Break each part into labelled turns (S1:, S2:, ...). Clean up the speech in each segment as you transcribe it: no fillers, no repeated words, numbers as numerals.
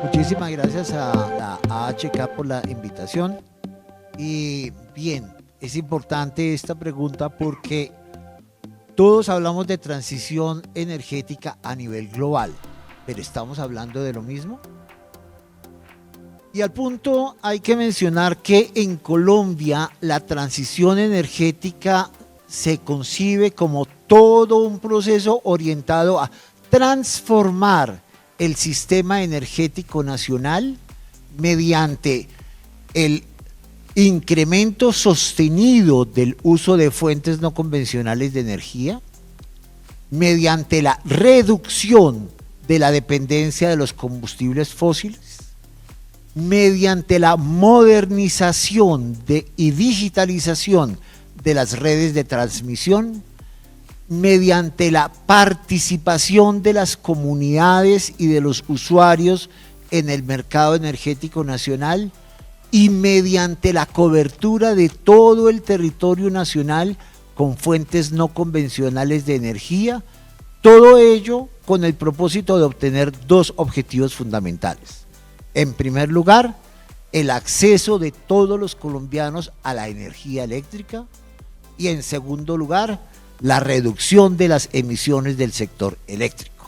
S1: Muchísimas gracias a la AHK por la invitación. Y bien, es importante esta pregunta porque todos hablamos de transición energética a nivel global, pero ¿estamos hablando de lo mismo? Y al punto hay que mencionar que en Colombia la transición energética se concibe como todo un proceso orientado a transformar el sistema energético nacional mediante el incremento sostenido del uso de fuentes no convencionales de energía, mediante la reducción de la dependencia de los combustibles fósiles, mediante la modernización y digitalización de las redes de transmisión, mediante la participación de las comunidades y de los usuarios en el mercado energético nacional y mediante la cobertura de todo el territorio nacional con fuentes no convencionales de energía, todo ello con el propósito de obtener dos objetivos fundamentales. En primer lugar, el acceso de todos los colombianos a la energía eléctrica y en segundo lugar, la reducción de las emisiones del sector eléctrico.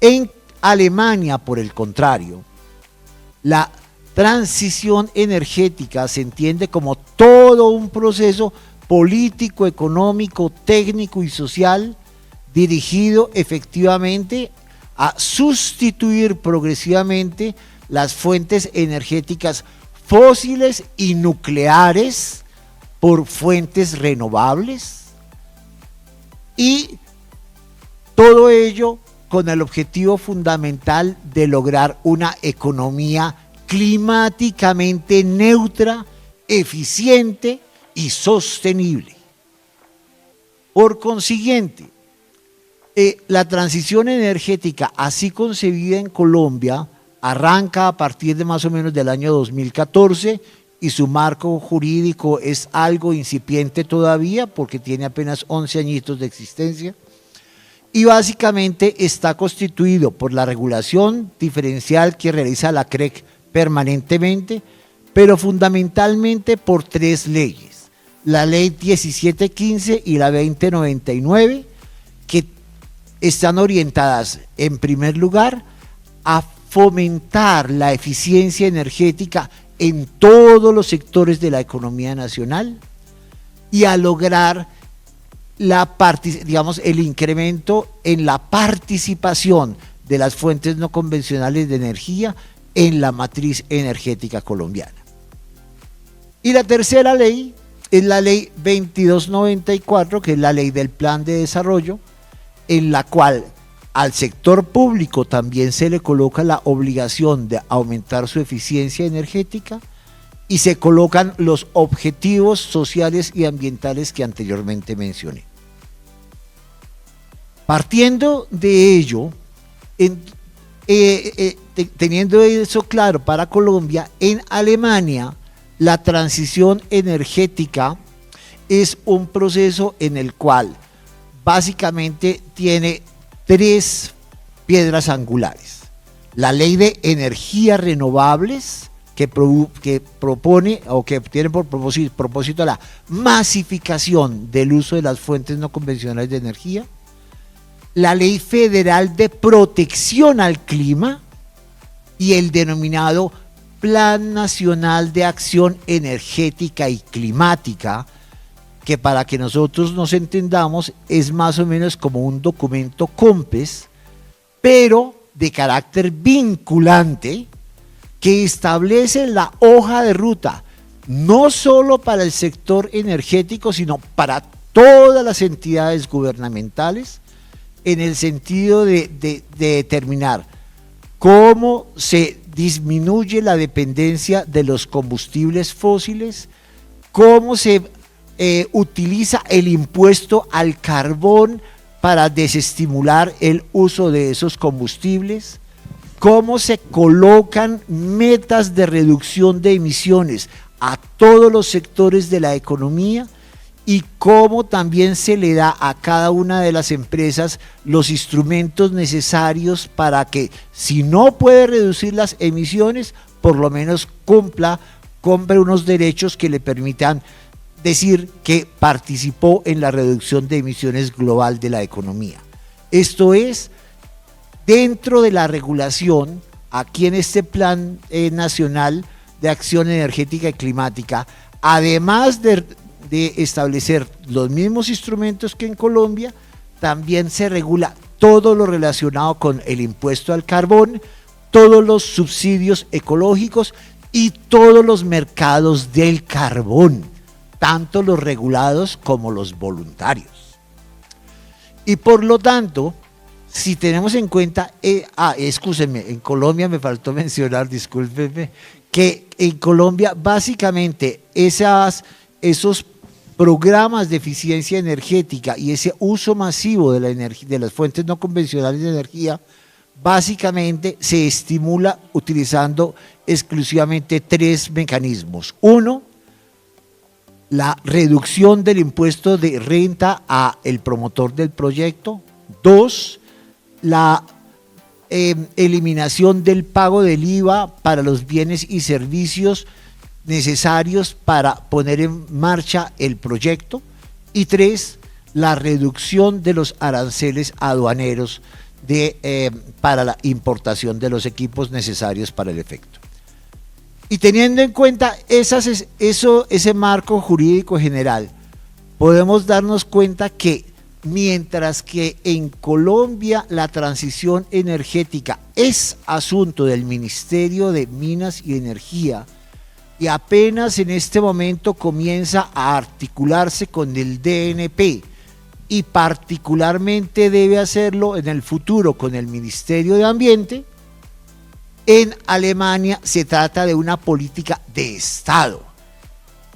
S1: En Alemania, por el contrario, la transición energética se entiende como todo un proceso político, económico, técnico y social dirigido efectivamente a sustituir progresivamente las fuentes energéticas fósiles y nucleares por fuentes renovables, y todo ello con el objetivo fundamental de lograr una economía climáticamente neutra, eficiente y sostenible. Por consiguiente, la transición energética así concebida en Colombia arranca a partir de más o menos del año 2014 y su marco jurídico es algo incipiente todavía porque tiene apenas 11 añitos de existencia y básicamente está constituido por la regulación diferencial que realiza la CREC permanentemente, pero fundamentalmente por tres leyes: la ley 1715 y la 2099, que están orientadas en primer lugar a fomentar la eficiencia energética en todos los sectores de la economía nacional y a lograr el incremento en la participación de las fuentes no convencionales de energía en la matriz energética colombiana. Y la tercera ley es la ley 2294, que es la ley del plan de desarrollo, en la cual al sector público también se le coloca la obligación de aumentar su eficiencia energética y se colocan los objetivos sociales y ambientales que anteriormente mencioné. Partiendo de ello, teniendo eso claro para Colombia, en Alemania la transición energética es un proceso en el cual básicamente tiene tres piedras angulares: la ley de energías renovables, que propone o que tiene por propósito la masificación del uso de las fuentes no convencionales de energía; la ley federal de protección al clima y el denominado Plan Nacional de Acción Energética y Climática, que para que nosotros nos entendamos es más o menos como un documento COMPES, pero de carácter vinculante, que establece la hoja de ruta no solo para el sector energético, sino para todas las entidades gubernamentales, en el sentido de determinar cómo se disminuye la dependencia de los combustibles fósiles, cómo se utiliza el impuesto al carbón para desestimular el uso de esos combustibles, cómo se colocan metas de reducción de emisiones a todos los sectores de la economía y cómo también se le da a cada una de las empresas los instrumentos necesarios para que, si no puede reducir las emisiones, por lo menos compre unos derechos que le permitan decir que participó en la reducción de emisiones global de la economía. Esto es, dentro de la regulación, aquí en este Plan Nacional de Acción Energética y Climática, además de establecer los mismos instrumentos que en Colombia, también se regula todo lo relacionado con el impuesto al carbón, todos los subsidios ecológicos y todos los mercados del carbón, tanto los regulados como los voluntarios. Y por lo tanto, si tenemos en cuenta, excúsenme, en Colombia me faltó mencionar, discúlpenme, que en Colombia básicamente esos programas de eficiencia energética y ese uso masivo de las fuentes no convencionales de energía, básicamente se estimula utilizando exclusivamente 3 mecanismos. 1, la reducción del impuesto de renta a el promotor del proyecto. 2, la eliminación del pago del IVA para los bienes y servicios necesarios para poner en marcha el proyecto. Y 3, la reducción de los aranceles aduaneros para la importación de los equipos necesarios para el efecto. Y teniendo en cuenta ese marco jurídico general, podemos darnos cuenta que mientras que en Colombia la transición energética es asunto del Ministerio de Minas y Energía y apenas en este momento comienza a articularse con el DNP y particularmente debe hacerlo en el futuro con el Ministerio de Ambiente, en Alemania se trata de una política de Estado,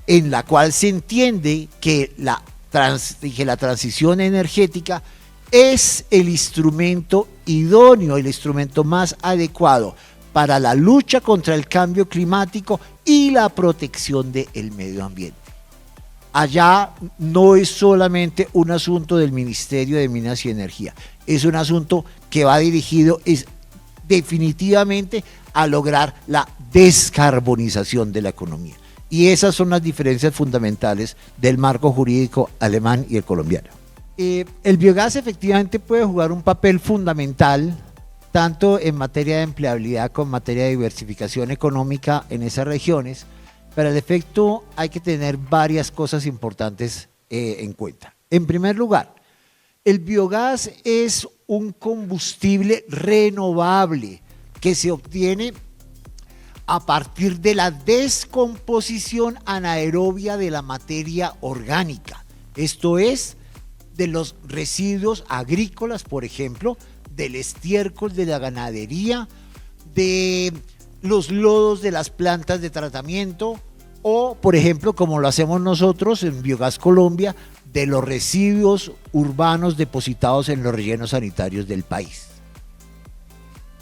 S1: en la cual se entiende que la transición energética es el instrumento idóneo, el instrumento más adecuado para la lucha contra el cambio climático y la protección del medio ambiente. Allá no es solamente un asunto del Ministerio de Minas y Energía, es un asunto que va dirigido definitivamente a lograr la descarbonización de la economía. Y esas son las diferencias fundamentales del marco jurídico alemán y el colombiano. El biogás efectivamente puede jugar un papel fundamental tanto en materia de empleabilidad como en materia de diversificación económica en esas regiones. Para el efecto hay que tener varias cosas importantes en cuenta. En primer lugar, el biogás es un combustible renovable que se obtiene a partir de la descomposición anaerobia de la materia orgánica. Esto es, de los residuos agrícolas, por ejemplo, del estiércol de la ganadería, de los lodos de las plantas de tratamiento o, por ejemplo, como lo hacemos nosotros en Biogás Colombia, de los residuos urbanos depositados en los rellenos sanitarios del país.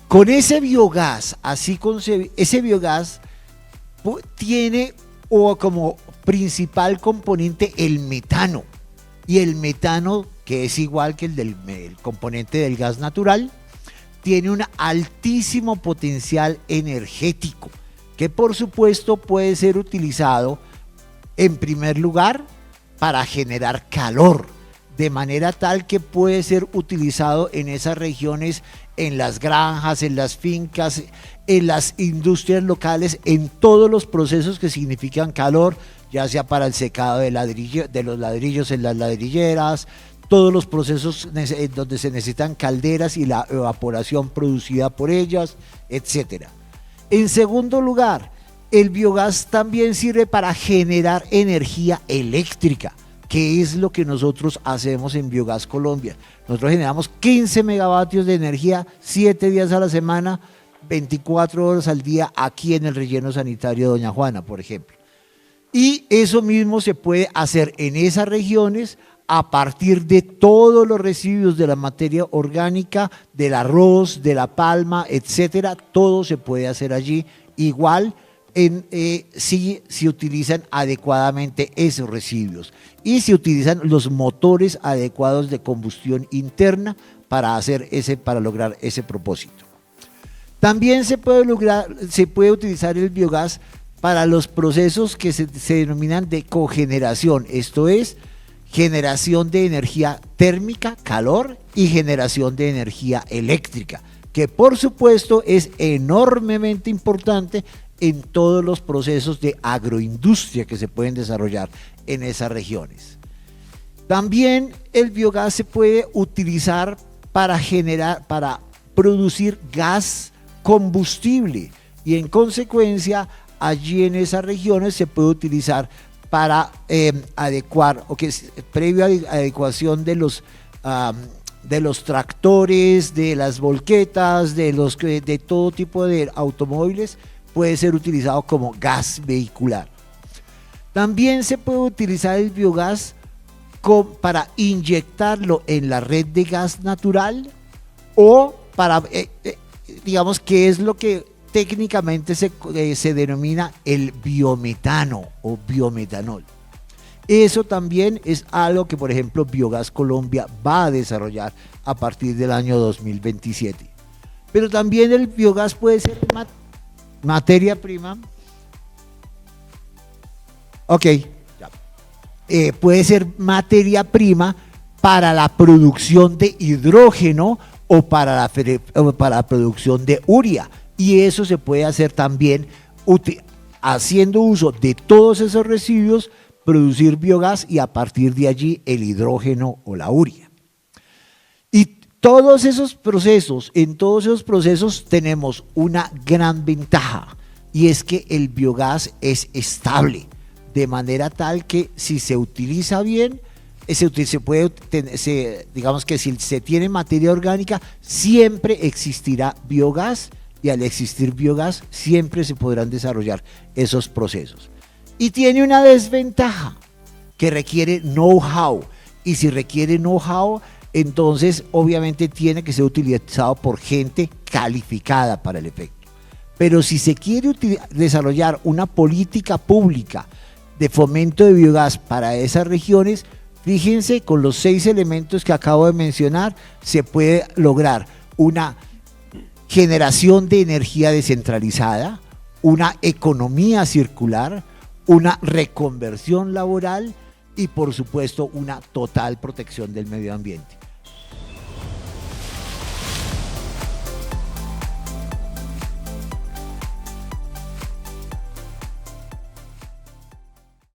S1: Con ese biogás, ese biogás tiene como principal componente el metano, y el metano, que es igual que el componente del gas natural, tiene un altísimo potencial energético, que por supuesto puede ser utilizado en primer lugar para generar calor, de manera tal que puede ser utilizado en esas regiones, en las granjas, en las fincas, en las industrias locales, en todos los procesos que significan calor, ya sea para el secado de los ladrillos en las ladrilleras, todos los procesos donde se necesitan calderas y la evaporación producida por ellas, etc. En segundo lugar, el biogás también sirve para generar energía eléctrica, que es lo que nosotros hacemos en Biogás Colombia. Nosotros generamos 15 megavatios de energía, 7 días a la semana, 24 horas al día, aquí en el relleno sanitario de Doña Juana, por ejemplo. Y eso mismo se puede hacer en esas regiones a partir de todos los residuos de la materia orgánica, del arroz, de la palma, etcétera. Todo se puede hacer allí, igual si se utilizan adecuadamente esos residuos y se utilizan los motores adecuados de combustión interna para lograr ese propósito. También se puede utilizar el biogás para los procesos que se denominan de cogeneración, esto es, generación de energía térmica, calor, y generación de energía eléctrica, que por supuesto es enormemente importante en todos los procesos de agroindustria que se pueden desarrollar en esas regiones. También el biogás se puede utilizar para producir gas combustible y en consecuencia allí en esas regiones se puede utilizar para adecuar, previo a adecuación de los tractores, de las volquetas, de todo tipo de automóviles, puede ser utilizado como gas vehicular. También se puede utilizar el biogás para inyectarlo en la red de gas natural o para, digamos que es lo que técnicamente se denomina el biometano o biometanol. Eso también es algo que, por ejemplo, Biogás Colombia va a desarrollar a partir del año 2027. Pero también el biogás puede ser materia prima. Puede ser materia prima para la producción de hidrógeno o para la producción de urea. Y eso se puede hacer también haciendo uso de todos esos residuos, producir biogás y a partir de allí el hidrógeno o la urea. Y en todos esos procesos tenemos una gran ventaja y es que el biogás es estable, de manera tal que si se utiliza bien, digamos que si se tiene materia orgánica, siempre existirá biogás y al existir biogás siempre se podrán desarrollar esos procesos. Y tiene una desventaja que requiere know-how y si requiere know-how, entonces obviamente tiene que ser utilizado por gente calificada para el efecto. Pero si se quiere desarrollar una política pública de fomento de biogás para esas regiones, fíjense, con los 6 elementos que acabo de mencionar, se puede lograr una generación de energía descentralizada, una economía circular, una reconversión laboral y por supuesto una total protección del medio ambiente.